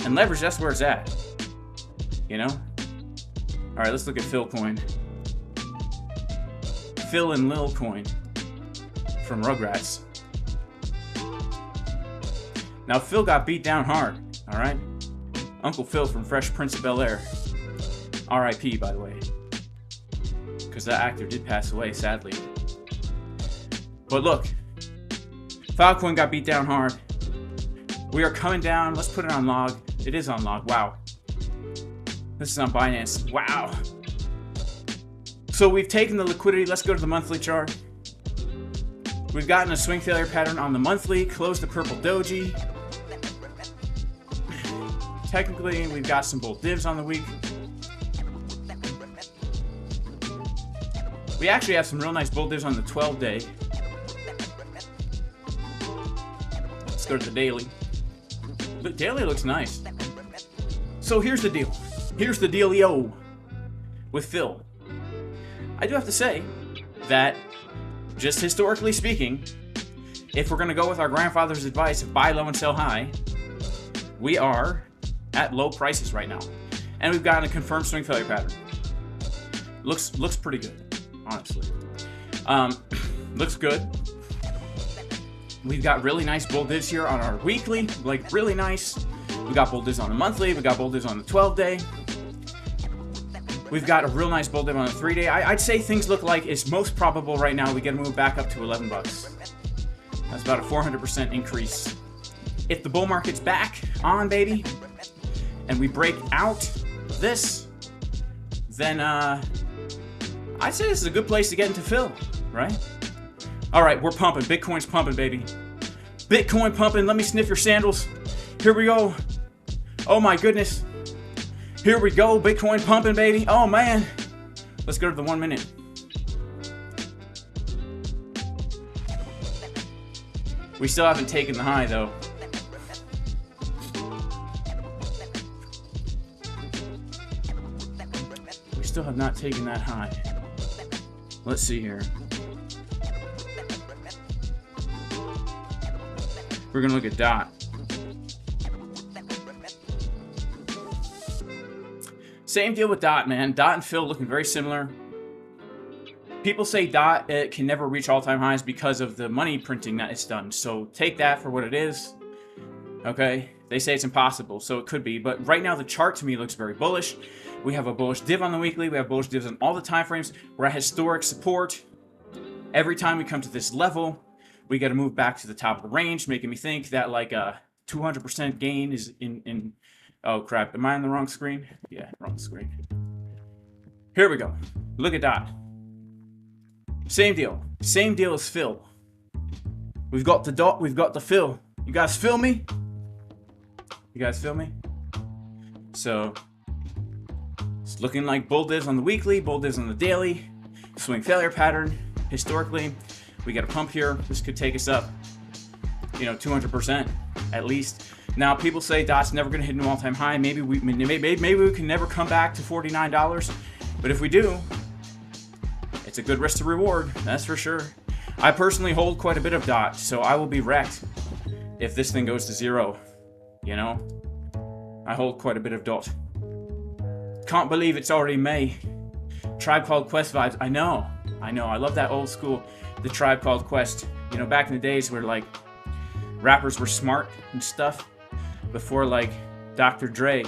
And leverage, that's where it's at. You know? Alright, let's look at Philcoin. Phil and Lil Coin from Rugrats. Now Phil got beat down hard, alright? Uncle Phil from Fresh Prince of Bel-Air. R.I.P. by the way. Because that actor did pass away, sadly. But look, Filecoin got beat down hard. We are coming down. Let's put it on log. It is on log. Wow. This is on Binance. Wow. So we've taken the liquidity. Let's go to the monthly chart. We've gotten a swing failure pattern on the monthly. Closed the purple doji. Technically, we've got some bull divs on the week. We actually have some real nice bull divs on the 12-day. Let's go to the daily. The daily looks nice. So here's the deal. Here's the dealio with Phil. I do have to say that, just historically speaking, if we're going to go with our grandfather's advice of buy low and sell high, we are at low prices right now. And we've gotten a confirmed swing failure pattern. Looks pretty good, honestly. Looks good. We've got really nice bull divs here on our weekly, like really nice. We got bull divs on the monthly. We got bull divs on the 12-day. We've got a real nice bull div on the 3-day. I'd say things look like it's most probable right now we get to move back up to 11 bucks. That's about a 400% increase. If the bull market's back on, baby, and we break out this, then I'd say this is a good place to get into Phil, right? All right, we're pumping. Bitcoin's pumping, baby. Bitcoin pumping. Let me sniff your sandals. Here we go. Oh my goodness. Here we go. Bitcoin pumping, baby. Oh man. Let's go to the 1 minute. We still haven't taken the high though. still have not taken that high. Let's see here. We're gonna look at DOT. Same deal with DOT, man. DOT and Phil looking very similar. People say DOT can never reach all-time highs because of the money printing that it's done. So take that for what it is. Okay, they say it's impossible, so it could be. But right now, the chart to me looks very bullish. We have a bullish div on the weekly. We have bullish divs on all the time frames. We're at historic support. Every time we come to this level, we got to move back to the top of the range, making me think that like a 200% gain is in. Oh crap! Am I on the wrong screen? Yeah, wrong screen. Here we go. Look at DOT. Same deal. Same deal as Phil. We've got the DOT. We've got the Phil. You guys feel me? You guys feel me? So it's looking like bull divs on the weekly, bull divs on the daily, swing failure pattern. Historically, we got a pump here. This could take us up, 200% at least. Now people say DOT's never going to hit an all-time high. Maybe we can never come back to $49. But if we do, it's a good risk to reward. That's for sure. I personally hold quite a bit of DOT, so I will be wrecked if this thing goes to zero. I hold quite a bit of DOT. Can't believe it's already May. Tribe Called Quest vibes. I know. I love that old school, the Tribe Called Quest. Back in the days where like rappers were smart and stuff. Before like Dr. Dre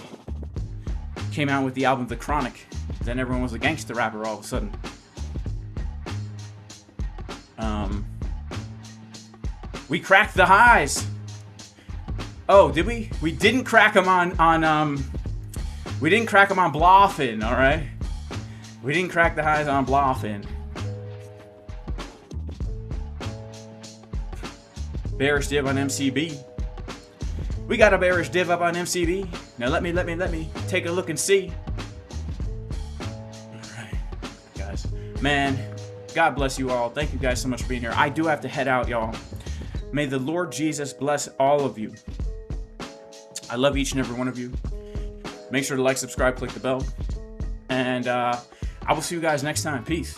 came out with the album The Chronic. Then everyone was a gangster rapper all of a sudden. We cracked the highs. Oh, did we? We didn't crack them we didn't crack them on BLOFIN, all right? We didn't crack the highs on BLOFIN. Bearish div on MCB. We got a bearish div up on MCB. Now let me take a look and see. All right, guys. Man, God bless you all. Thank you guys so much for being here. I do have to head out, y'all. May the Lord Jesus bless all of you. I love each and every one of you. Make sure to like, subscribe, click the bell. And I will see you guys next time. Peace.